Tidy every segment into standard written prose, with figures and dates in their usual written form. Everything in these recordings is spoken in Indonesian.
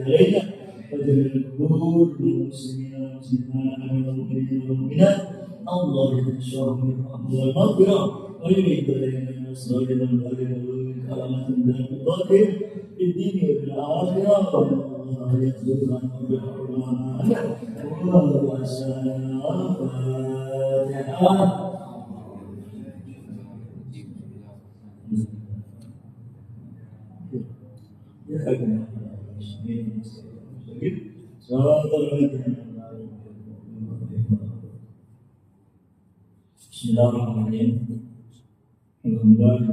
علينا وجل القبور للمسلمين والمسلمات والمؤمنات اللهم اشرح بالرحمة والمغفرة ويريد علينا النصر والغالب والكرامة والقدر في الدين والآخرة والله يغفر لنا بالرحمن والفاتحة. Bismillahirrahmanirrahim. Alhamdulillahi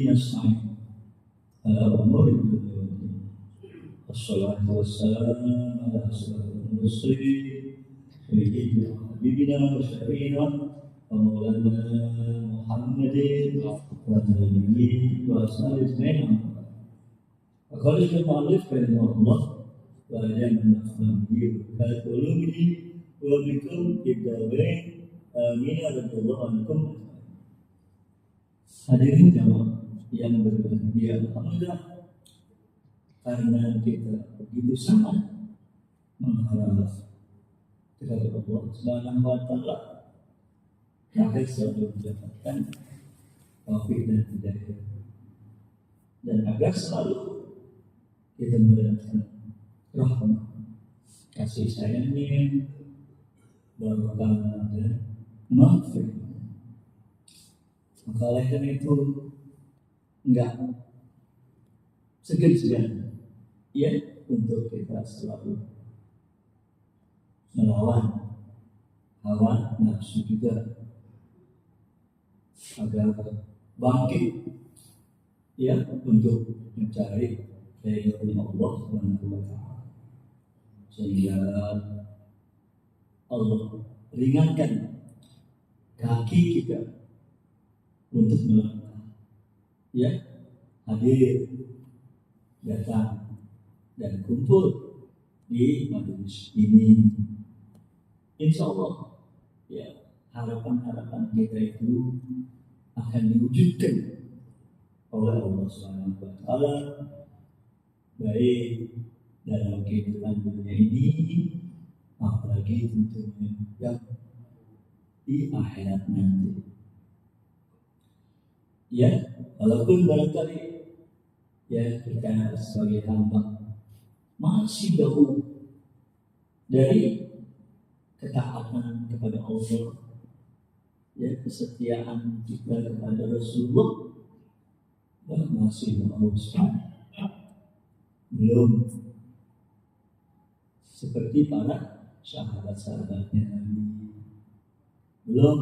nasta'in. Wassalatu wassalamu ala asyrafil mursalin sayyidina habibina wa syafiina wa maulana Muhammadin wa alihi wa sahbihi. Qala al-mu'allif rahimahullah wa ja'alna nafsihi katuluni wa bikum idawain amin radhiyallahu ankum. Hadirin jamaah yang berbahagia, alhamdulillah karena kita begitu sangat mengharap kepada Allah Subhanahu wa taala agar selalu mendapatkan taufik dan hidayah, dan agar selalu kita mendapatkan rahmat, kasih sayangnya, barakah dan maghfirah. Maka oleh karena itu enggak segan-segan ya untuk kita selalu melawan hawa nafsu juga agar bangkit ya untuk mencari ridha Allah Subhanahu wa taala, sehingga Allah ringankan kaki kita untuk melangkah ya, hadir, datang dan kumpul di majelis ini. Insya Allah ya, harapan-harapan kita itu akan diwujudkan oleh Allah Subhanahu wa taala, baik dalam kehidupan dunia ini, apalagi tentunya yang di akhirat nanti. Ya, walaupun barangkali ya kita sebagai hamba masih jauh dari ketaatan kepada Allah, ya kesetiaan kita kepada Rasulullah, dan masih jauh sekali, belum seperti para sahabat-sahabatnya Nabi, belum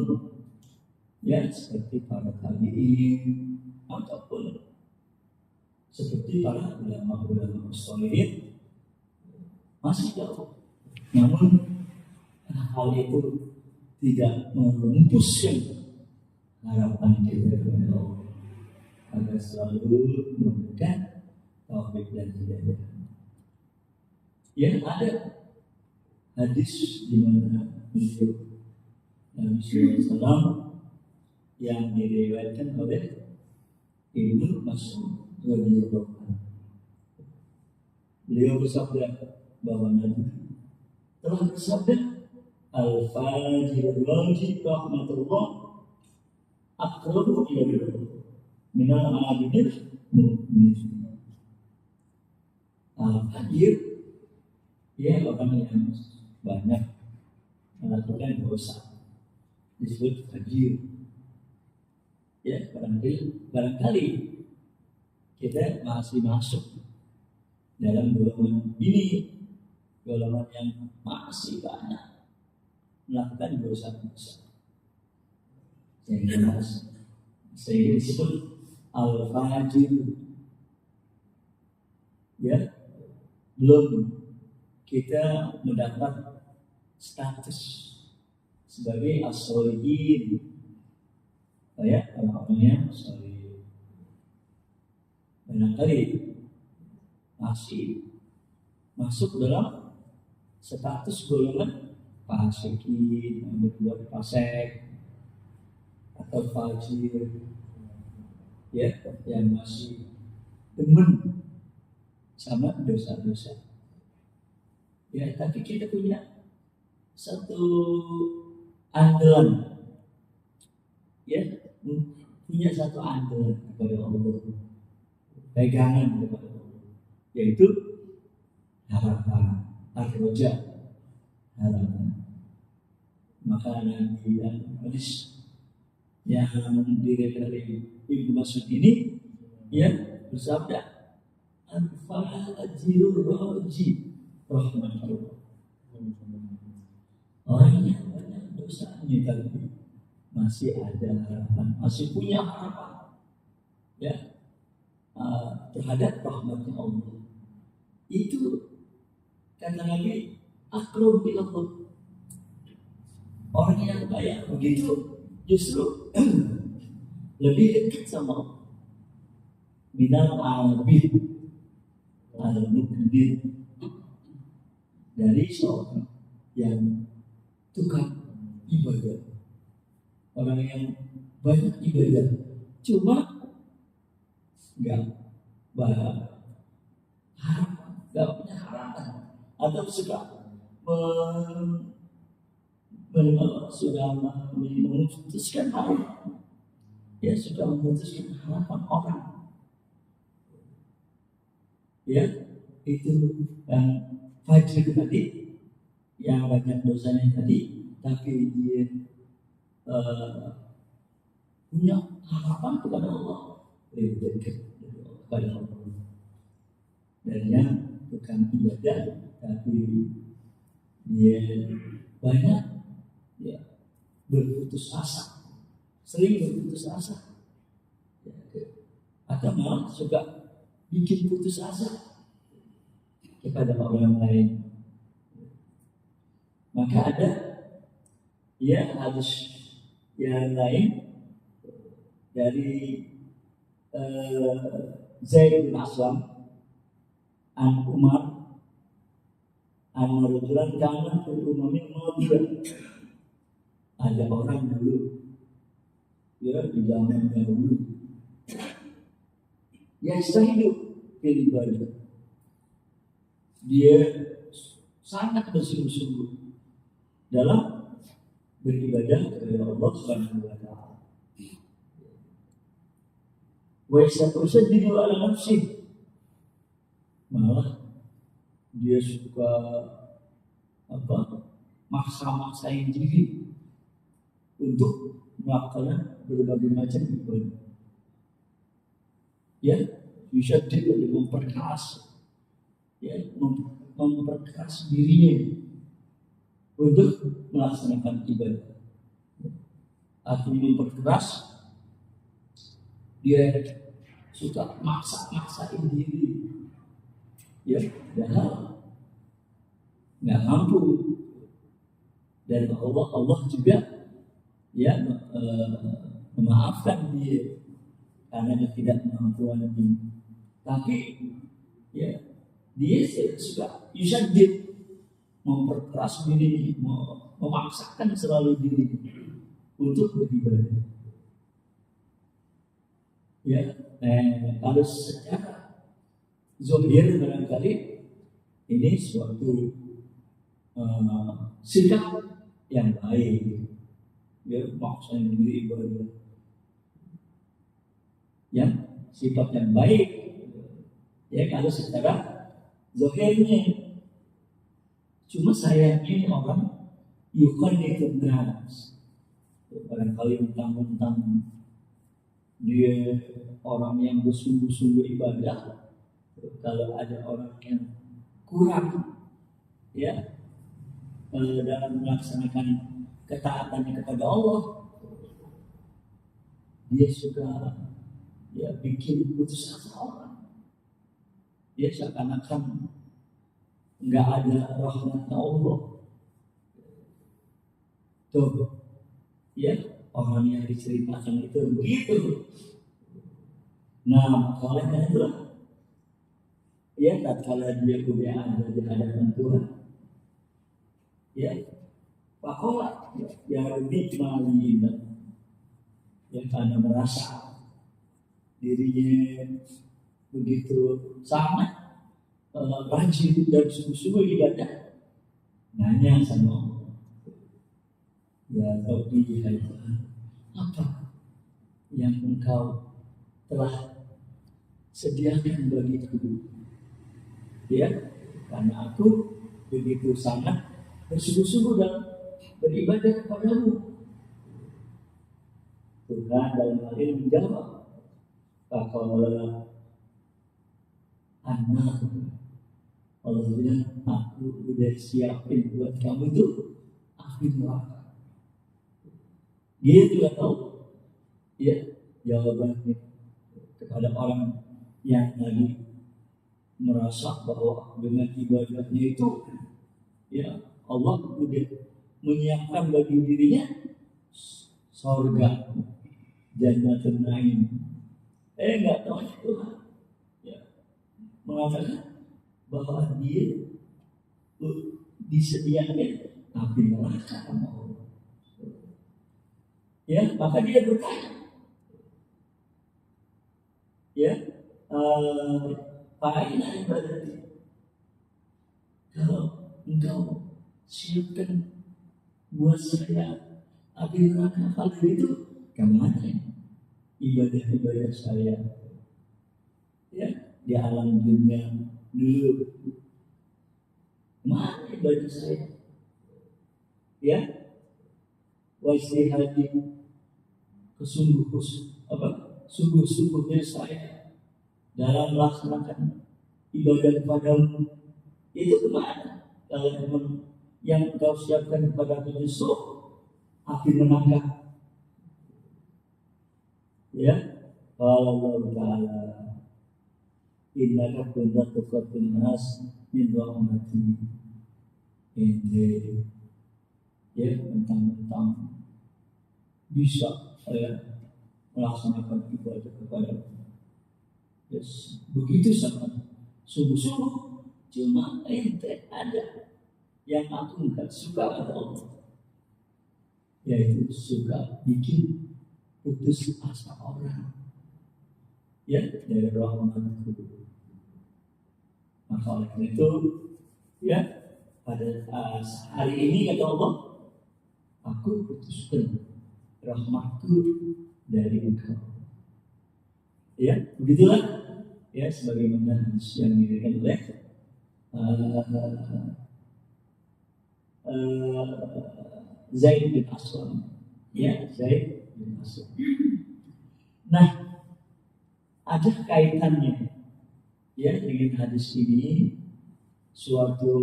ya seperti para tabi'in ataupun seperti para ulama-ulama sholihin, masih jauh. Namun hal itu tidak menghempuskan harapan kita kepada Allah agar selalu memberikan taufik dan hidayah. Ya, ada hadis di mana Nabi SAW yang diriwayatkan oleh Ibnu Mas'ud radhiyallahu anhu. Beliau bersabda bahwa Nabi telah bersabda, al-fajirul wajib rahmatullah aqrabu ilallah minal abidil mu'min. Al-fajir dia orang yang banyak melakukan dosa, disebut fajir. Ya, barangkali kita masih masuk dalam golongan ini, golongan yang masih banyak melakukan dosa-dosa, sehingga disebut al-fajir. Ya, belum kita mendapat status sebagai as-sholihin, ya, orang-orang yang sholih. Barangkali masih masuk dalam status golongan fasikin, yang berbuat fasik atau fajir, ya, yang masih demen sama dosa-dosa. Ya, tapi kita punya satu andalan, ya, punya satu andalan kepada Allah, pegangan kepada Allah, yaitu harapan, arroja, harapan. Maka Nabi yang hadis yang diriwayatkan dari Ibnu Mas'ud ini, ya, bersabda, "Al-fajirur raji rahmatullah." Orang yang banyak dosanya tapi masih ada harapan, masih punya harapan, ya, terhadap rahmatnya Allah. Itu kata Nabi, aqrab ilallah. Orang yang kaya begitu justru lebih dekat sama Allah. Minal abid al-mukbir, dari seorang yang tukang ibadah, orang yang banyak ibadah, cuma nggak punya harapan, atau sudah memutuskan harapan, ya, sudah memutuskan harapan orang, ya, itu yang fajir tadi, yang banyak dosanya tadi, tapi dia punya harapan kepada Allah, lebih dekat kepada Allah. Dan yang bukan ibadah, tapi dia banyak, ya, berputus asa, sering berputus asa, ya, atau malah juga bikin putus asa kepada orang lain. Maka ada, ya, hadis yang lain dari Zaid bin Aslam an Umar an rajulan kana fil umami madhiran. Ada orang dulu, ya, di zaman dahulu, yang hidup fil ibadah. Dia sangat bersungguh-sungguh dalam beribadah kepada Allah Subhanahu wa taala. Wa yastaghfiru ala nafsihi, malah dia suka maksa-maksain diri untuk melakukan berbagai macam ibadah. Ya, bisa dia memperkeras, ya, memperkeras dirinya untuk melaksanakan ibadah. Artinya memperkeras, dia suka maksain diri, ya, padahal nggak mampu. Dan Allah juga, ya, memaafkan dia karena dia tidak kemampuan ini. Tapi, ya, dia suka yusaddid, memperkeras diri, memaksakan selalu diri untuk beribadah. Ya, kalau secara zahir barangkali ini suatu sikap yang baik, ya, maksain diri ibadah, ya, sikap yang baik, ya, kalau secara zahirnya. Cuma sayangnya orang yuqannitun nas, barangkali mentang-mentang dia orang yang bersungguh-sungguh ibadah, kalau ada orang yang kurang, ya, dalam melaksanakan ketaatannya kepada Allah, dia suka, ya, bikin putus asa orang. Dia seakan-akan nggak ada rahmatnya Allah. Tuh, ya, orang yang diceritakan itu begitu. Nah, oleh karena itu, ya, tatkala dia sudah ada di hadapan Tuhan, ya, pakola, ya, lebih malina, ya, karena merasa dirinya begitu sangat rajin dan sungguh-sungguh ibadah, nanya sama Allah, ya Rabbi, hai Tuhan, apa yang Engkau telah sediakan bagiku, ya, karena aku begitu sangat bersungguh-sungguh dalam beribadah kepadamu. Tuhan dalam hal ini menjawab, faqala anak, Allah bilang, aku udah siapin buat kamu itu api neraka. Dia juga tahu, ya, jawabannya kepada orang yang lagi merasa bahwa dengan ibadahnya itu, ya, Allah udah menyiapkan bagi dirinya surga, jannatul na'im. Enggak tahu Tuhan, ya, mengatakan bahwa dia disediakan api neraka sama Allah. Ya, maka dia bertanya, ya, fa'ina ibadati, kalau engkau siapkan buat saya api neraka, kalau itu kemana ibadah-ibadah saya, ya, di alam dunia dulu, mana ibadah saya, ya, wajibati sungguh-sungguhnya saya dalam melaksanakan ibadah kepadamu, itu kemana? Kalau memang yang kau siapkan kepada aku justru api neraka, ya. Allah Ta'ala, innaka kunta tuqatil nas min rahmati, ini, ya, tentang bisa saya melaksanakan ibadah kepada Allah. Yes, begitu sangat sungguh-sungguh, cuma ente ada yang aku nggak suka pada Allah, yaitu suka bikin putus asa orang, ya, dari rahmatku. Maka oleh itu, ya, pada hari ini kata Allah, aku putuskan rahmatku dari engkau. Ya, begitulah, ya, sebagaimana hadis yang diriwayatkan oleh Zaid bin Aslam, ya, Zaid bin Aslam. Nah, ada kaitannya, ya, dengan hadis ini, suatu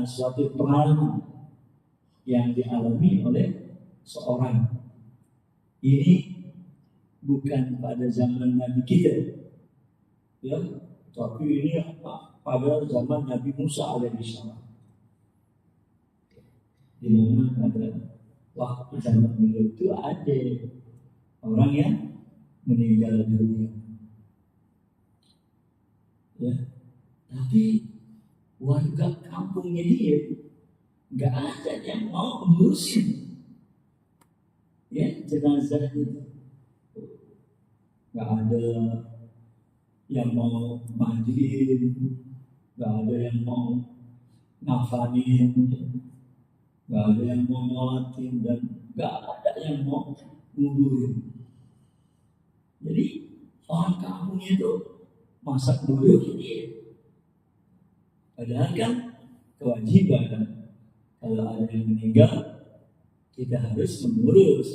suatu pengalaman yang dialami oleh seorang. Ini bukan pada zaman Nabi kita, ya, tapi ini pada zaman Nabi Musa alaihissalam, di mana pada waktu zaman beliau itu ada orang yang meninggal dunia, ya, tapi warga kampungnya dia nggak ada yang mau ngurusin, ya, jenazah itu. Nggak ada yang mau mandiin, nggak ada yang mau ngafanin, nggak ada yang mau nyolatin, dan nggak ada yang mau nguburin. Jadi orang kampung itu masak dulu ini. Padahal kan kewajiban, kalau ada yang meninggal kita harus mengurus,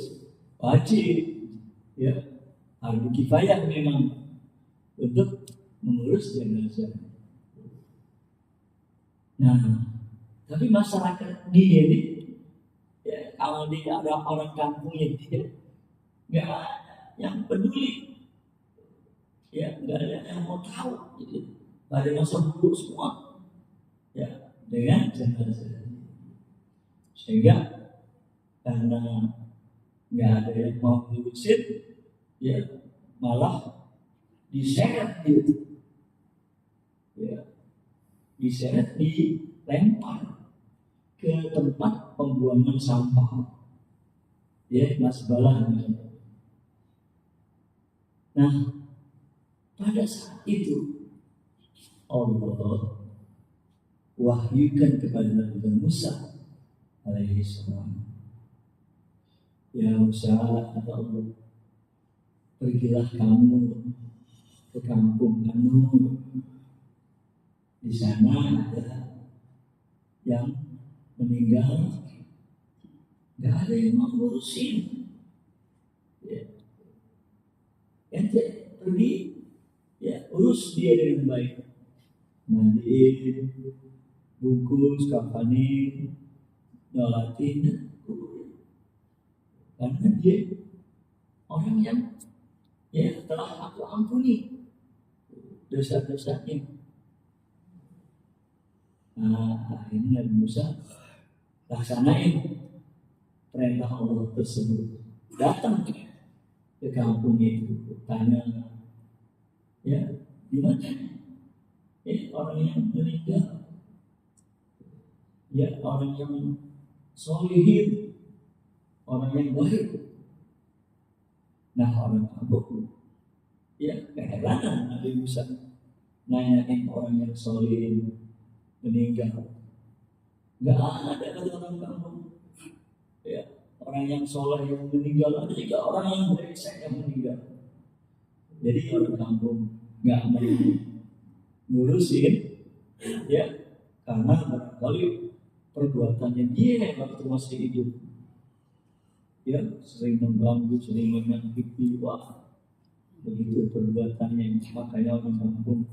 wajib, ya, harus kifayah memang untuk mengurus jenazah. Nah, tapi masyarakat dia ini, ya, kalau dia ada orang kampungnya dia nggak ada yang peduli, ya, nggak ada yang mau tahu, gitu. Pada masa dulu semua, ya, dengan jenazah, sehingga karena nggak ada yang mau ngurusin, ya, malah diseret gitu, ya, diseret, dilempar ke tempat pembuangan sampah, ya, masbalah. Nah, pada saat itu Allah wahyukan kepada Nabi Musa alaihi salam, ya Musa, kata Allah, pergilah kamu ke kampung kamu, di sana ada yang meninggal, nggak ada yang mau ngurusin. Ente pergi, ya urus dia dengan baik, mandiin, bungkus, kafanin, nyolatin, karena dia orang yang telah aku ampuni dosa-dosanya. Akhirnya Nabi Musa laksanain perintah Allah tersebut, datang ke kampung itu, tanya, ya di mana orang yang meninggal, ya orang yang solihin, orang yang baik. Nah orang kampung ya keheranan Nabi Musa nanyain orang yang solihin meninggal. Nggak ada kata orang kampung, ya orang yang soleh yang meninggal, ada juga orang yang brengsek yang meninggal. Jadi orang kampung nggak mau ngurusin, ya karena barangkali perbuatannya dia waktu masih hidup, ya sering mengganggu, sering menyakiti, wah begitu perbuatannya. Makanya orang kampung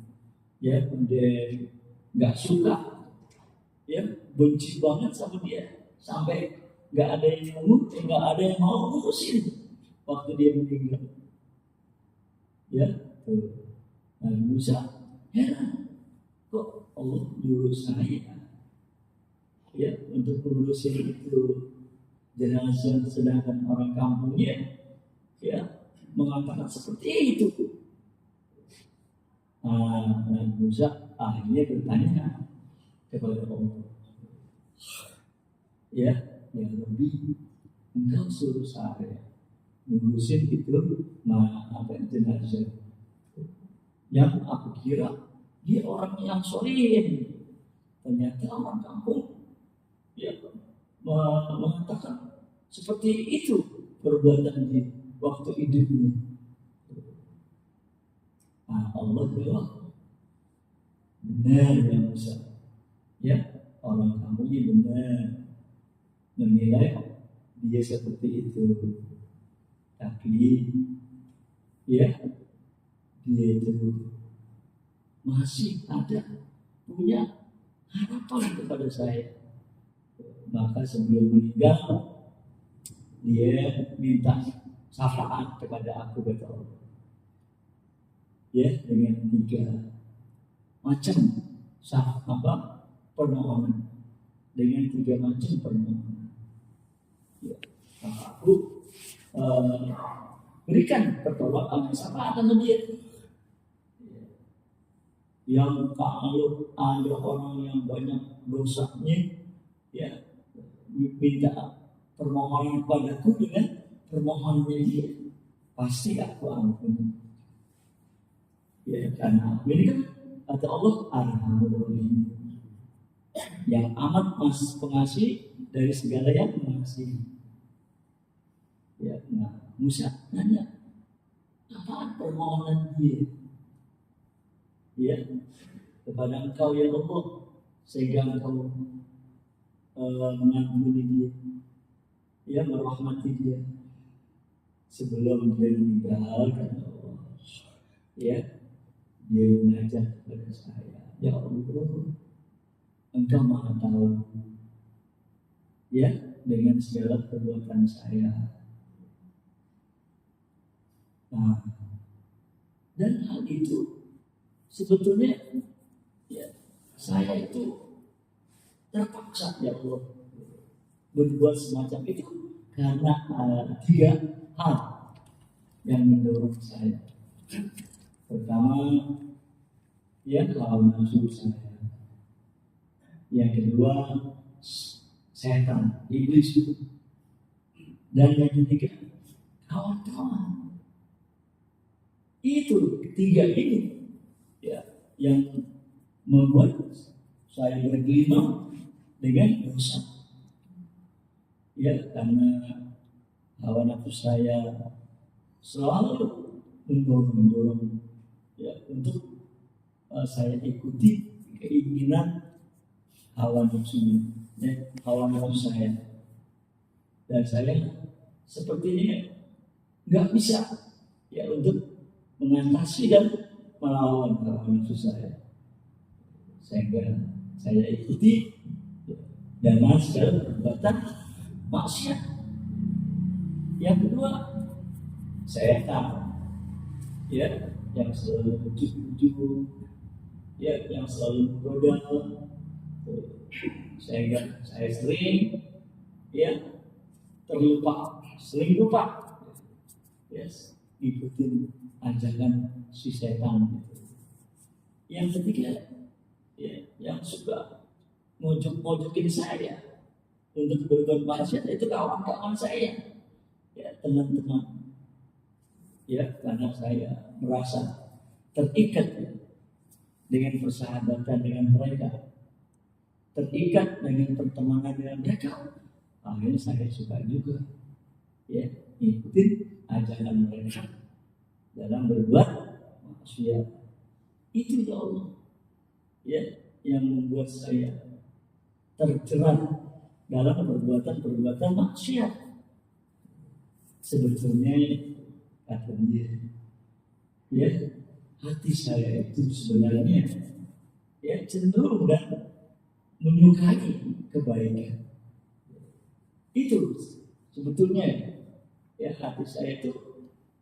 ya dia nggak suka, ya benci banget sama dia, sampai nggak ada yang mau ngurusin waktu dia meninggal. Ya, tuh. Nabi Musa heran, kok Allah nyuruh saya ya untuk ngurusin itu jenazah, sedangkan orang kampungnya ya mengatakan seperti itu. Nabi Musa akhirnya bertanya kepada Allah, ya Rabbi, engkau suruh saya ngurusin itu jenazah yang aku kira dia orang yang soleh, ternyata orang kampung ya mengatakan seperti itu perbuatan dia waktu hidupnya. Allah jawab, benar ya Musa, ya orang kampungnya benar menilai dia seperti itu, tapi ya dia itu masih ada punya harapan kepada saya. Maka sebelum meninggal dia minta syafaat kepada aku, kata Allah, ya dengan 3 macam permohonan, dengan 3 macam permohonan. Ya, aku berikan pertolongan syafaat sama dia. Yang kalau ada orang yang banyak dosanya, ya minta permohonan padaku dengan permohonannya dia, pasti aku ampuni. Ya karena ini kan kata Allah Ar-Rahmanur Rahim, yang amat pengasih dari segala yang mengasihi. Ya, nah Musa nanya, apa permohonan dia? Ya kepada engkau ya Allah, sehingga engkau mengampuni dia, ya merahmati dia sebelum dia meninggal. Kata Allah, ya dia mengajak kepada saya, ya Allah, engkau maha tahu ya dengan segala perbuatan saya. Nah, dan hal itu sebetulnya ya saya itu terpaksa ya Allah berbuat semacam itu karena 3 hal yang mendorong saya. Pertama, ya hawa nafsu saya. Yang kedua, setan, iblis. Dan yang ketiga, kawan-kawan. Itu ketiga ini ya yang membuat saya bergelimang dengan dosa. Ya, karena hawa nafsu saya selalu mendorong ya untuk saya ikuti keinginan hawa nafsu ya, hawa nafsu saya, dan saya sepertinya nggak bisa ya untuk mengatasi dan melawan hawa nafsu saya, sehingga saya ikuti dengan segala perbuatan maksiat. Yang kedua, saya tahu ya yang selalu ujuk-ujuk, ya yang selalu menggoda, sehingga saya sering ya sering lupa ya ikutin ajakan si setan. Yang ketiga, ya yang suka mojok-mojokin saya untuk berbuat maksiat itu kawan-kawan saya, ya teman-teman, ya karena saya merasa terikat dengan persahabatan dengan mereka, terikat dengan pertemanan dengan mereka, akhirnya saya suka juga ya ikutin ajaran mereka dalam berbuat maksiat. Itu ya Allah ya yang membuat saya terjerat dalam perbuatan maksiat. Sebetulnya kata dia, ya hati saya itu sebenarnya ya cenderung dan menyukai kebaikan. Itu sebetulnya ya hati saya itu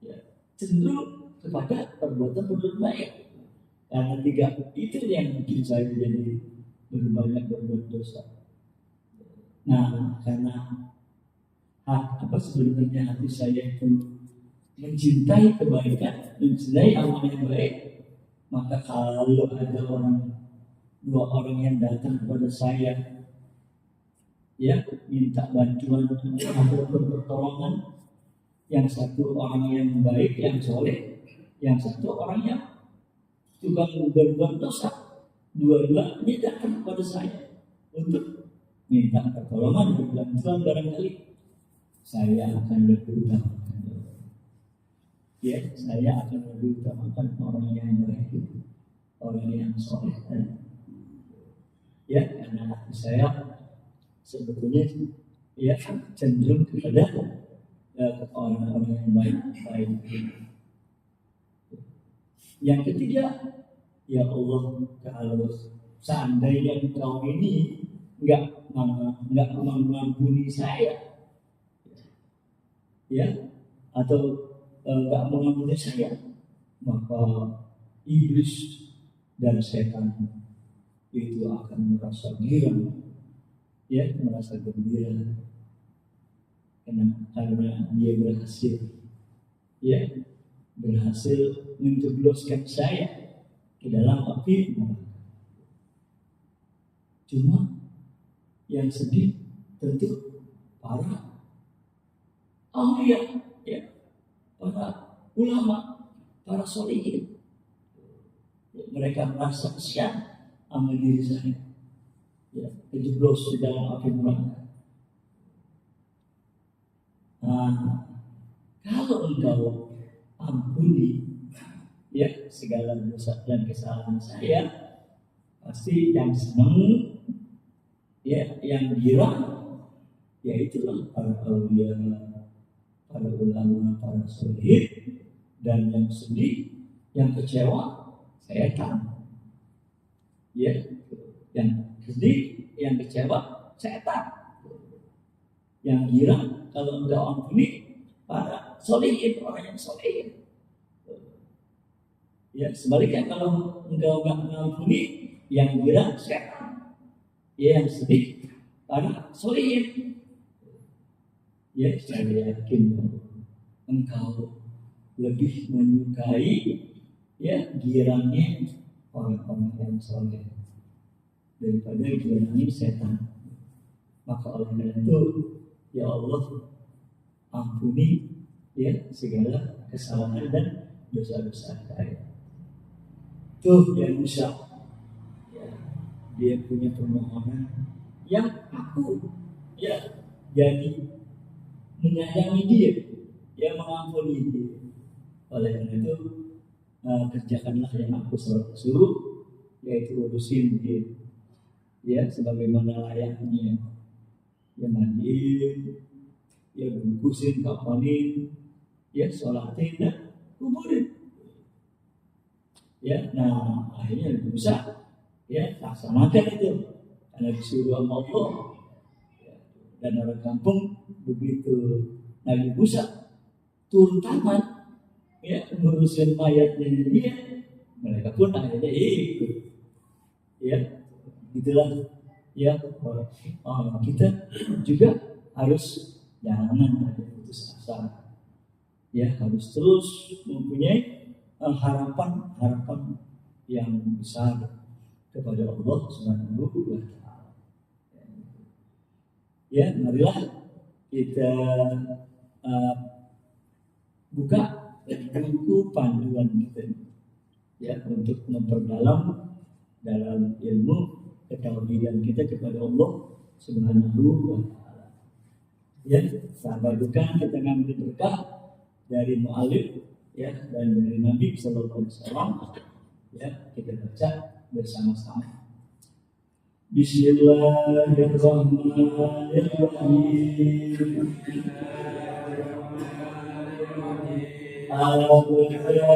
ya cenderung kepada perbuatan baik. Karena tiga itu yang bikin saya jadi berbanyak berbuat dosa. Nah, karena sebenarnya hati saya itu mencintai kebaikan, mencintai amal yang baik, maka kalau ada dua orang yang datang kepada saya, ya minta bantuan atau pertolongan, yang satu orang yang baik, yang soleh, yang satu orang yang juga berbuat dosa, dua-duanya datang kepada saya untuk minta pertolongan dan bantuan, barangkali saya akan lebih utamakan. Ya, saya akan lebih utamakan orang yang baik itu, orang yang soleh. Ya, karena hati saya sebetulnya ya cenderung kepada orang-orang yang baik. Yang ketiga, ya Allah, kalau seandainya Engkau ini nggak mengampuni saya, ya atau nggak mengampuni saya, maka iblis dan setan itu akan merasa girang, ya merasa gembira karena dia berhasil menjebloskan saya ke dalam api neraka. Cuma yang sedih tentu para aulia, ya, para ulama, para sholihin. Mereka merasa kesian sama diri saya, ya, kejeblos di dalam api neraka. Nah, kalau Engkau ampuni ya segala dosa dan kesalahan saya, pasti yang senang, ya yang girang, ya itulah para aulia, para ulama, para sholihin. Dan yang sedih, yang kecewa, saya tahu. Ya, yang sedih, yang kecewa, saya tahu. Yang girang, kalau Engkau ampuni para sholihin, orang yang sholihin. Ya, sebaliknya kalau Engkau nggak mengampuni, yang girang saya tahu. Ya, yang sedih, para sholihin. Ya, saya yakin Engkau lebih menyukai ya girangnya orang-orang yang soleh daripada girangnya setan. Maka oleh karena itu, ya Allah, ampuni ya segala kesalahan dan dosa-dosa saya. Tuh yang Musa, ya, dia punya permohonan yang aku ya jadi menyayangi dia, ya mengampuni dia. Oleh karena itu kerjakanlah yang aku suruh, yaitu urusin dia, ya sebagaimana layaknya, ya mandiin, ya bungkusin, kapanin, ya sholatin dan kuburin. Ya, nah akhirnya bisa, ya laksanakan itu karena disuruh sama Allah. Ya, dan orang kampung begitu Nabi Musa turun tangan, ya ngurusin mayatnya dia, mereka pun akhirnya ikut. Ya, gitulah. Ya, kita juga harus jangan ada putus asa. Ya, harus terus mempunyai harapan yang besar kepada Allah Subhanahu wa Ta'ala. Ya, marilah kita buka buku panduan kita, ya, untuk memperdalam dalam ilmu ketauhidan kita kepada Allah Subhanahu wa Ta'ala. Ya, sahabat bukan kita ngambil berkah dari mu'alif, ya, dan dari Nabi Sallallahu Alaihi Wasallam. Ya, kita baca bersama-sama. Bismillahirrahmanirrahim. Alhamdulillah,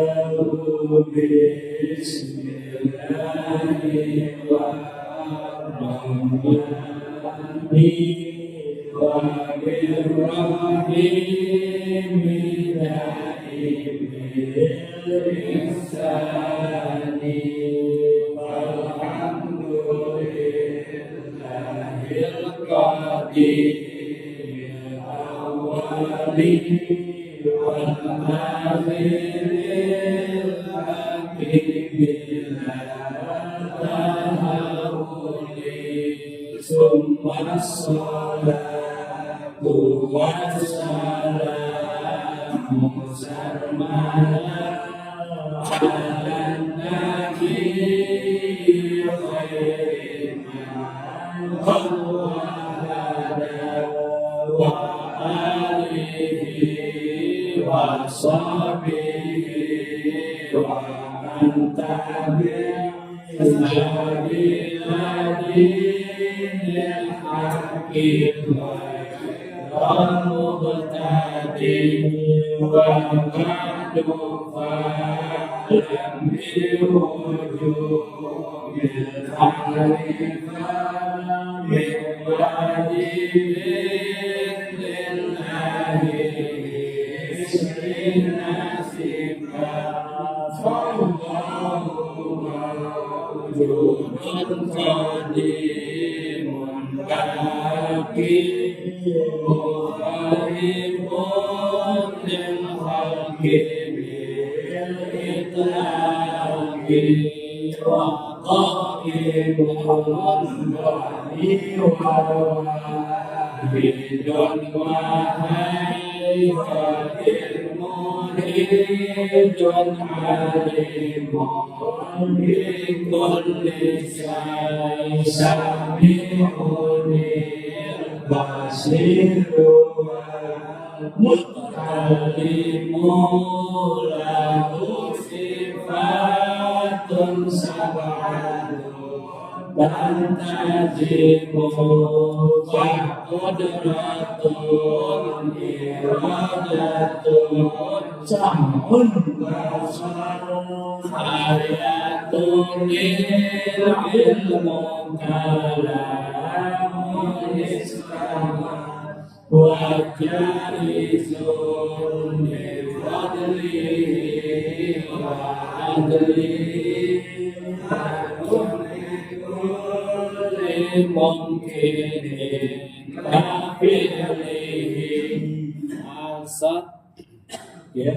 ya,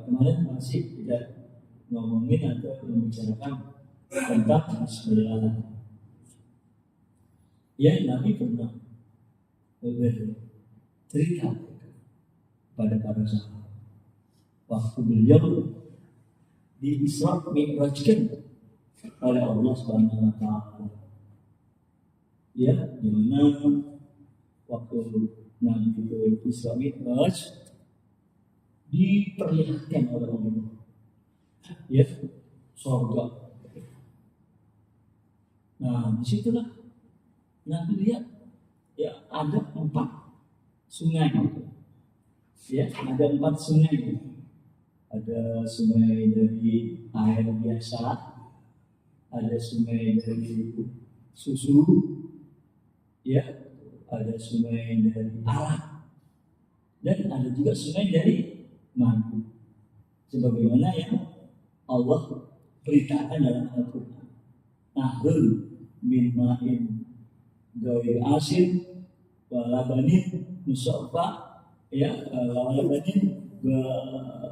kemarin masih tidak ngomongin atau membicarakan tentang Bismillah. Ya, Nabi pernah bercerita pada para sahabat. waktu beliau di Isra Mi'rajkan oleh Allah Subhanahu wa taala. Ya, di mana waktu Nabi itu Isra Mi'raj diperlihatkan oleh Allah. Ya, surga. Nah, disitulah Nabi lihat ya ada 4 sungai. Ya, ada 4 sungai. Ada sungai dari air biasa, ada sungai dari susu, ya, ada sungai dari arak, dan ada juga sungai dari madu. Sebagaimana yang Allah beritakan dalam Al-Quran. Nahrul min ma'in ghairi asin wa labanin musaffa, ya, wa labanin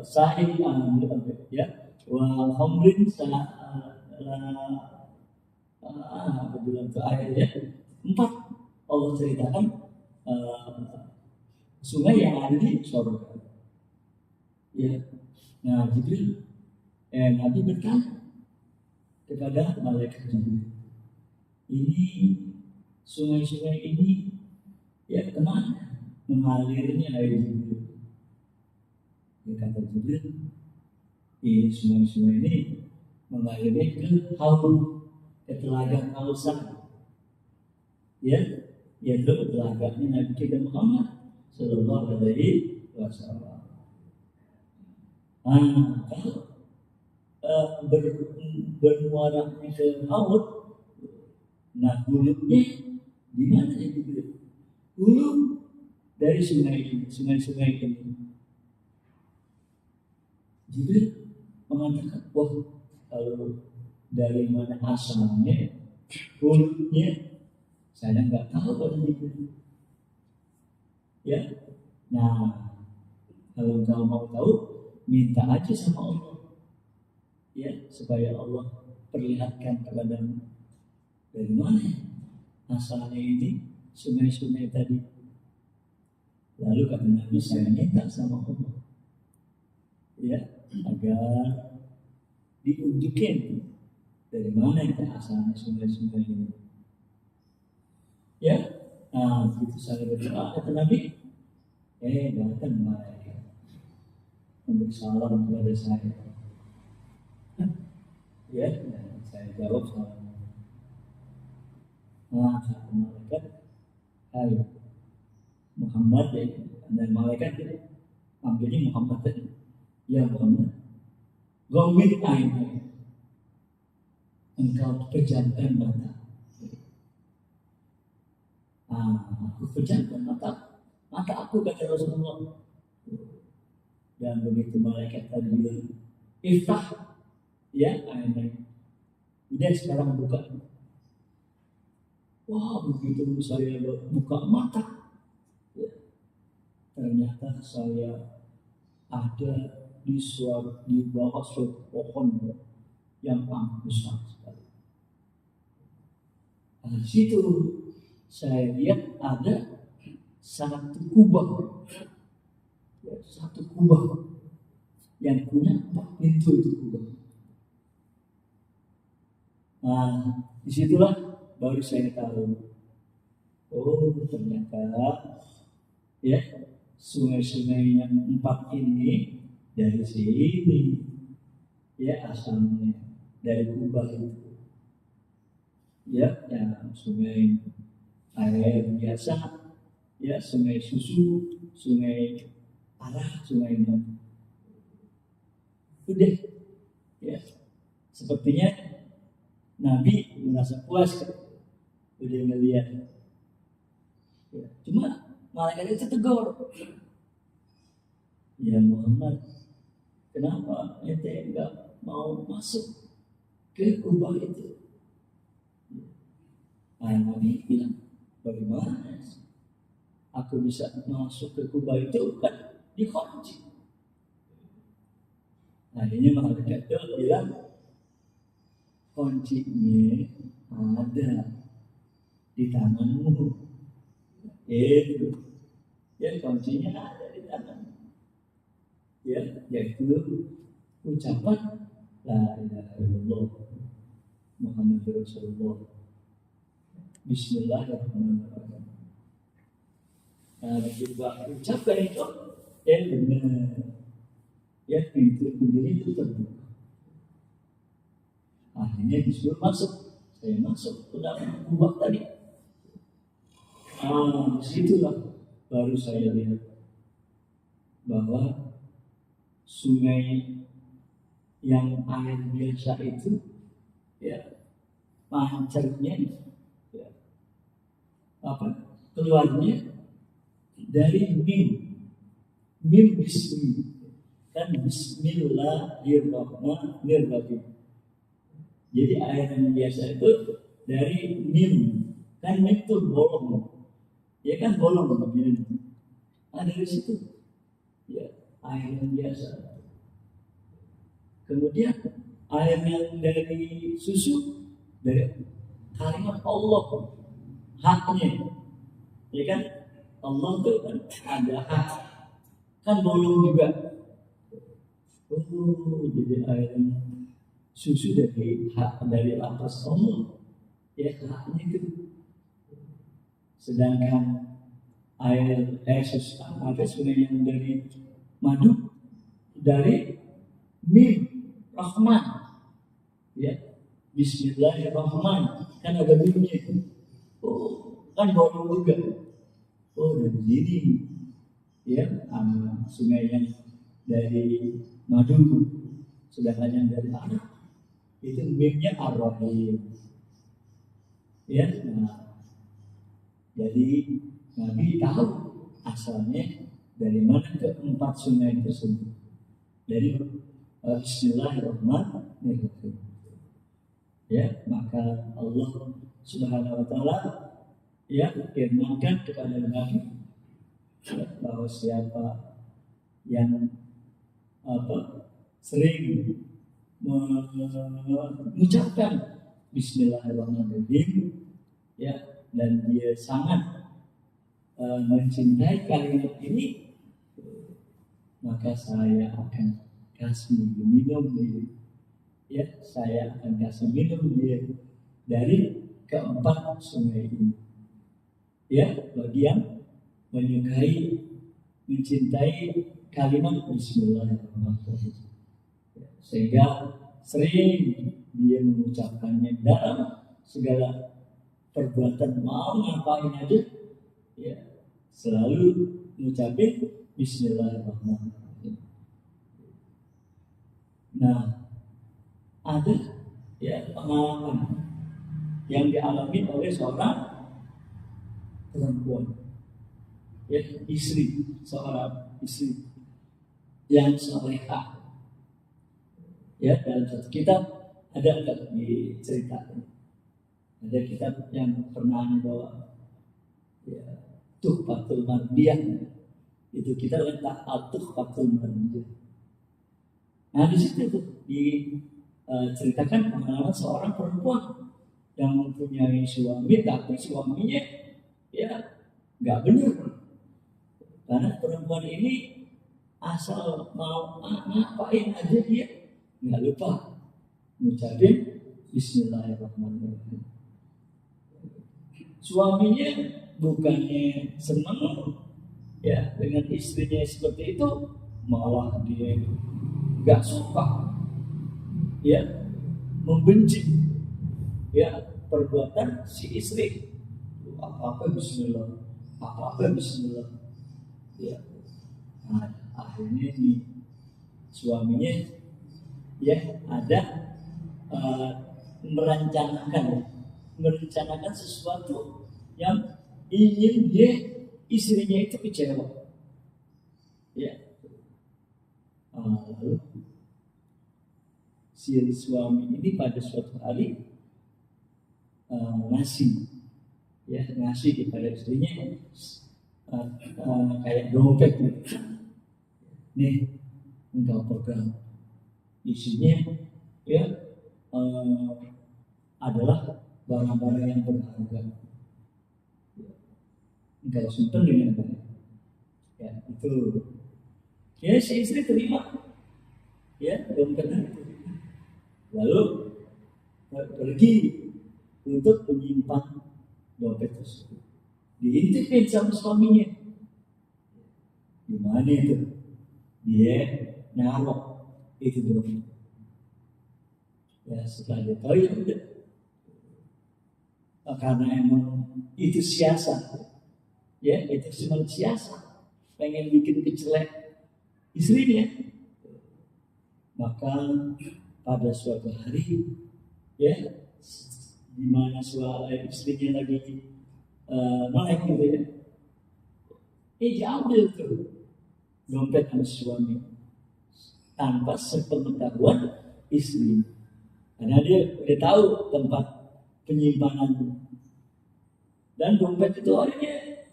sahih, ya, wa khamrin bilang ke ayat ya 4 Allah ceritakan sungai yang ada di surga. Ya, nah Jibril Nabi bertanya kepada malaikat Jibril, ini sungai-sungai ini ya kemana mengalirnya air Jibril? Ya, kata Jibril, sungai-sungai ini mengalirnya ke haul, ke telaga Kausar, ya, yaitu telaganya Nabi kita Muhammad Sallallahu Alaihi Wasallam. Kalau bermuaranya ke haul, nah hulunya di mana itu? Hulu dari sungai-sungai ini. Jibril mengatakan, wah, kalau dari mana asalnya, hulunya, saya nggak tahu pada Jibril. Ya, nah, kalau kau mau tahu, minta aja sama Allah, ya, supaya Allah perlihatkan kepadamu dari mana asalnya ini sungai-sungai tadi. Lalu kata Nabi, saya minta sama Allah, ya, agar diunjukin dari mana itu asalnya sungai-sungai ini. Ya, nah begitu saya berdoa kata Nabi, datang malaikat untuk salam kepada saya. Ya, saya jawab salam. Nah, kata malaikat, hai Muhammad, ya, dan malaikat panggilnya Muhammad tadi. Ya Muhammad, gomit aina, engkau pejamkan mata. Aku pejamkan mata aku, kata Rasulullah. Dan begitu malaikat tadi bilang, iftah, ya aina, udah sekarang buka. Wah, begitu saya buka mata, ya, ternyata saya ada di bawah suatu pohon yang amat besar sekali. Di situ saya lihat ada satu kubah, ya, satu kubah yang punya 4 pintu itu kubah. Nah, disitulah baru saya tahu, oh ternyata ya sungai-sungai yang 4 ini dari sini, ya, asalnya dari kubah itu, ya, yang sungai air biasa, ya, sungai susu, sungai arak, sungai madu. Udah, ya, sepertinya Nabi merasa puas udah ngelihat. Ya, cuma malaikat itu tegur, ya Muhammad, kenapa ente enggak mau masuk ke kubah itu? Nabi bilang, bagaimana aku bisa masuk ke kubah itu, kan dikunci. Akhirnya malaikat itu bilang, kuncinya ada di tanganmu. Itu, ya, kuncinya ada di tanganmu. ya, yaitu ucapan la ilaha illallah Muhammadur Rasulullah. Bismillahirrahmanirrahim. Nah, juga ucapkan itu benar, ya pintu itu terbuka. Akhirnya disuruh masuk, saya masuk ke dalam kubah tadi. Disitulah baru saya lihat bahwa sungai yang air biasa itu, ya, pancarnya, ya, keluarnya dari mim bismi, kan Bismillahirrahmanirrahim. Jadi air yang biasa itu dari mim, kan mim itu bolong, ya kan bolong begini. Dari situ, ya, air yang biasa. Kemudian air yang dari susu, dari kalimat Allah, haknya, ya kan, Allah itu kan ada hak, kan bolong juga. Jadi air susu dari hak, dari lapas Allah, ya, haknya itu. Sedangkan air susu, ada sungai yang dari madu, dari mim Rahman, ya, Bismillahirrahmanirrahim, kan ada mimnya. Kan bolong juga. Dan ini, ya, sungai yang dari madu, sedangkan yang dari air itu mimnya Ar-Rahim, ya. Nah, jadi Nabi tahu asalnya dari mana keempat sungai tersebut, dari Bismillahirrahmanirrahim. Ya, maka Allah Subhanahu wa taala, ya, firmankan kepada Nabi bahwa siapa yang sering mengucapkan Bismillahirrahmanirrahim, ya, dan dia sangat mencintai kalimat ini, maka saya akan kasih minum dia, ya, saya akan kasih minum dia dari keempat sungai ini, ya, bagi yang menyukai, mencintai kalimat Bismillahirrahmanirrahim, sehingga sering dia mengucapkannya dalam segala perbuatan, mau ngapain aja, ya, selalu mengucapkan Bismillahirrahmanirrahim. Nah, ada, ya, pengalaman yang dialami oleh seorang perempuan, ya, seorang istri yang salehah, ya. Dalam satu kitab ada diceritakan, ada kitab yang pernah dibawa, ya, Tuhfatul Mardiyah, itu kita letak Tuhfatul Mardiyah. Nah, di situ tuh diceritakan pengalaman seorang perempuan yang mempunyai suami, tapi suaminya, ya, nggak benar. Karena perempuan ini asal mau ngapain aja dia nggak lupa mengucapkan Bismillahirrahmanirrahim. Suaminya bukannya senang, ya, dengan istrinya seperti itu, malah dia nggak suka, ya, membenci, ya, perbuatan si istri. Apa Bismillah, apa Bismillah, ya. Nah, akhirnya suaminya, ya, ada merencanakan sesuatu yang ingin istrinya itu kecewa, ya. Lalu si suami ini pada suatu hari ngasih kepada istrinya kayak dompet, nih, engkau pegang, isinya, ya, adalah barang-barang yang berharga, engkau simpan dengan baik, ya. Itu Ya si istri terima, ya dompetnya itu. Lalu pergi untuk menyimpan dompet tersebut. Diintipin sama suaminya. Gimana itu? Dia naruh itu dompet. Ya setelah dia tahu ya udah. Karena emang itu siasat, ya itu cuma siasat, pengen bikin kecelek istrinya. Maka pada suatu hari, ya di mana istrinya lagi melek gitu ya, diambil tuh dompet sama suami tanpa sepengetahuan istri, karena dia udah tahu tempat penyimpanan, dan dompet itu akhirnya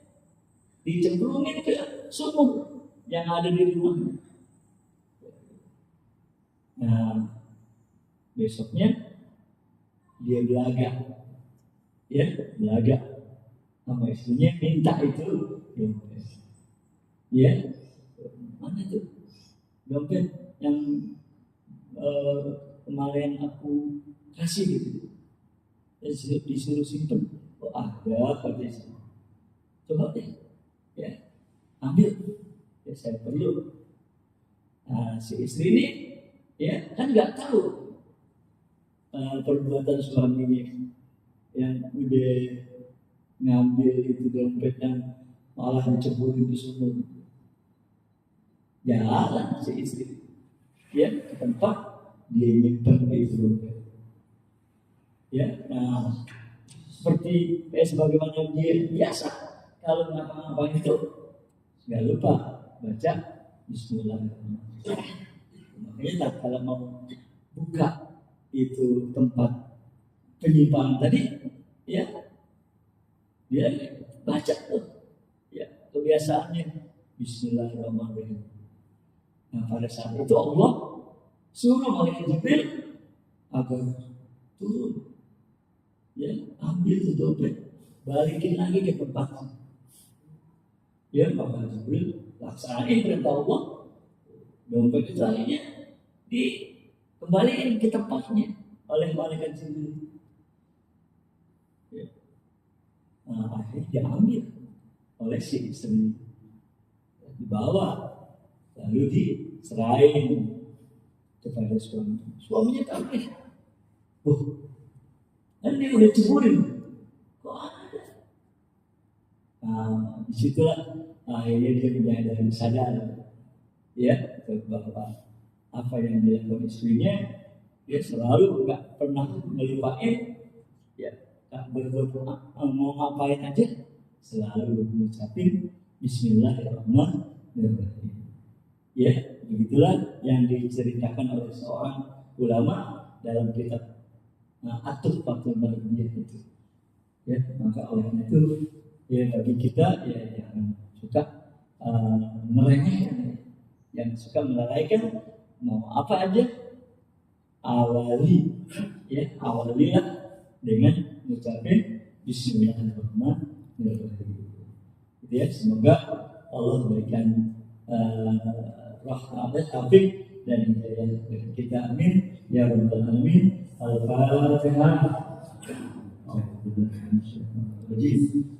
dicemplungin ke sumur yang ada di rumahnya. Nah, besoknya dia belaga, ya belaga sama istrinya minta itu dompet. Ya, mana tuh dompet yang kemarin aku kasih gitu, disuruh simpen. Oh ada katanya, coba deh, ya ambil, ya saya perlu. Nah, si istri ini ya kan nggak tahu perbuatan suaminya yang udah ngambil itu dompet yang malah diceburin di sumur. Jalan si istri, ya ke tempat dia nyimpen itu dompet. Ya, nah seperti sebagaimana dia biasa kalau ngapa-ngapain itu nggak lupa baca Bismillahirrahmanirrahim. Makanya kalau mau buka itu tempat penyimpanan tadi, ya dia baca tuh, ya kebiasaannya Bismillahirrahmanirrahim. Nah pada saat itu Allah suruh malaikat Jibril agar turun, ya ambil itu dompet, balikin lagi ke tempat. Ya malaikat Jibril laksanain perintah Allah, dompet itu akhirnya dikembalikan ke tempatnya oleh malaikat Jibril. Ya. Nah, akhirnya diambil oleh si istri, dibawa lalu diserahin kepada suami. Suaminya kaget, kan dia udah ceburin, kok ada? Nah, disitulah akhirnya dia menyadari, sadar, ya bahwa apa yang dilakukan istrinya, dia selalu nggak pernah melupain, ya berbuat mau ngapain aja selalu mengucapin Bismillahirrahmanirrahim. Ya, begitulah yang diceritakan oleh seorang ulama dalam kitab At-Tuhfatul Mariyah itu. Ya, maka oleh itu ya bagi kita ya jangan suka meremehkan, yang suka melalaikan, mau apa aja awalilah dengan mengucapkan Bismillahirrahmanirrahim. Gitu ya, semoga Allah berikan rahmat, taufik dan hidayah kepada kita, amin ya rabbal alamin. Al-Fatihah.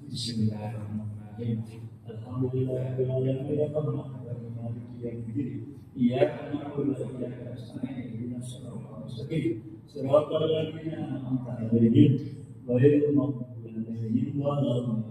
Bismillahirrahmanirrahim. Alhamdulillahirabbil alamin. Maliki yaumiddin. Iyyaka na'budu wa iyyaka nasta'in. Ihdinas siratal mustaqim. Siratal ladzina an'amta 'alaihim ghairil maghdubi 'alaihim waladdallin.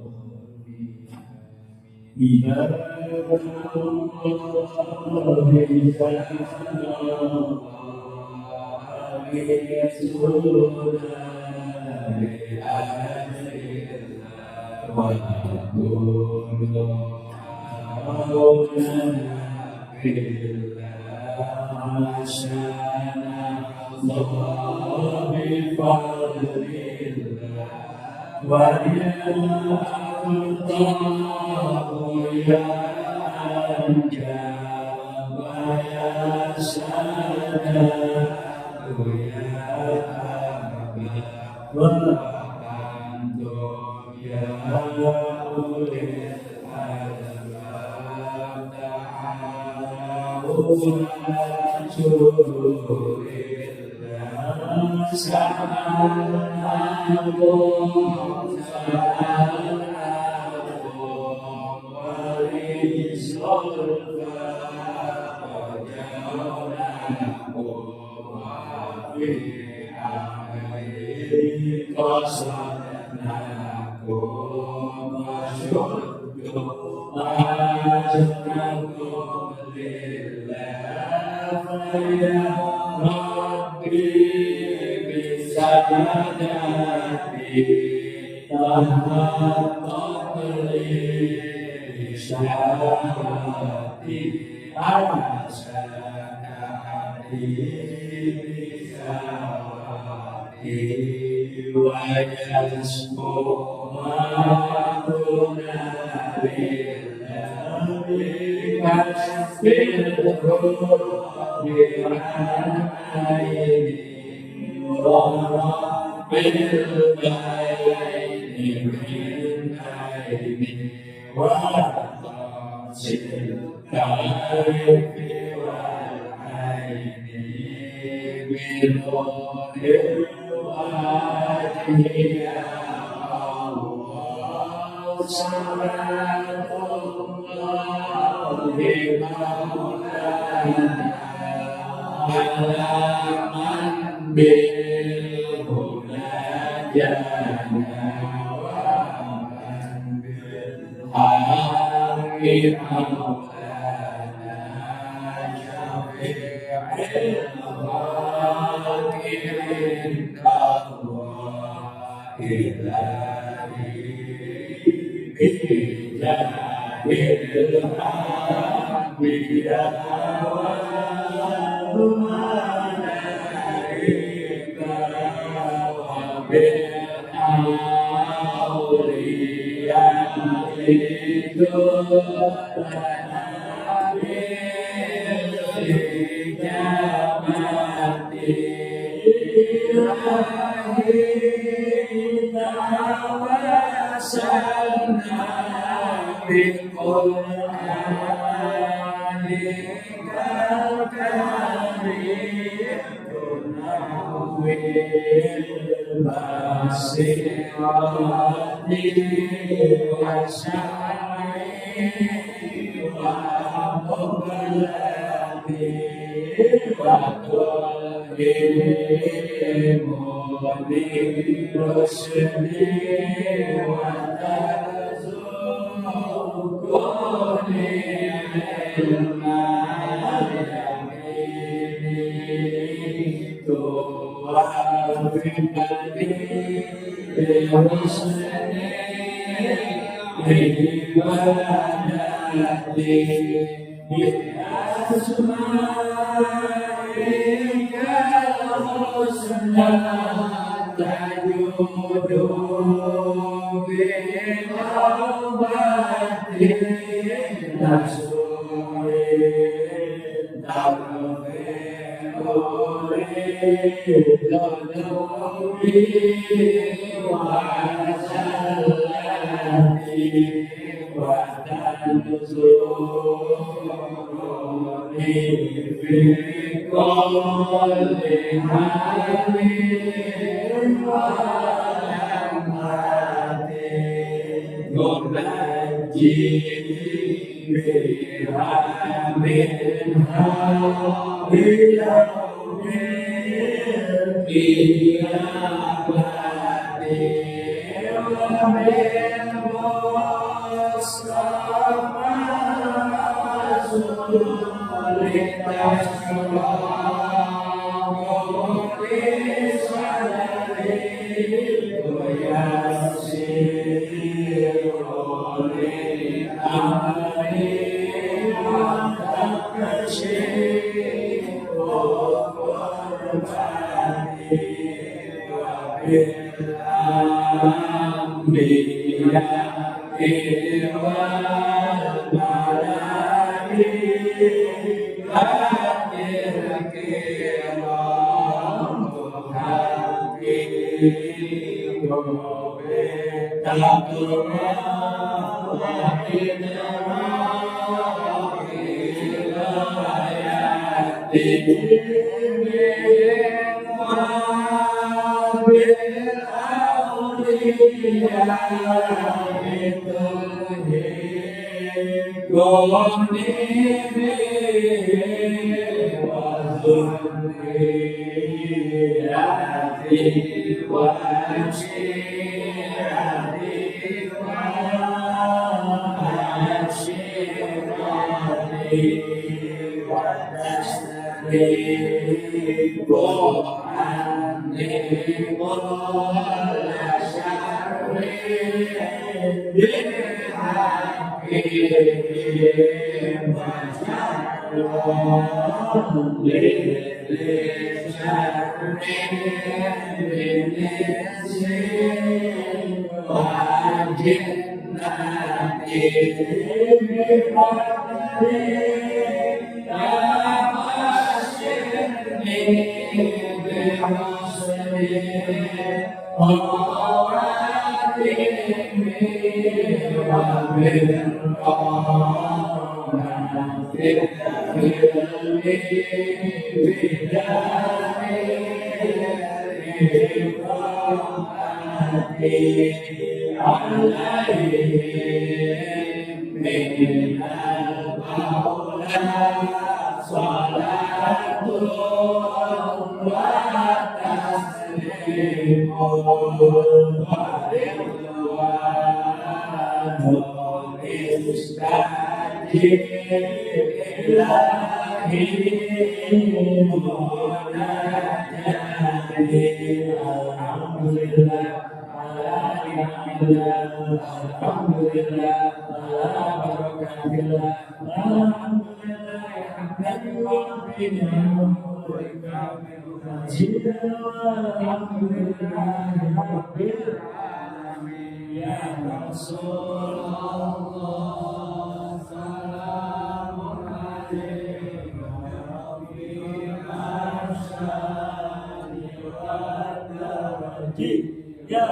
Ya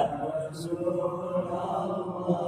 Rasulullah.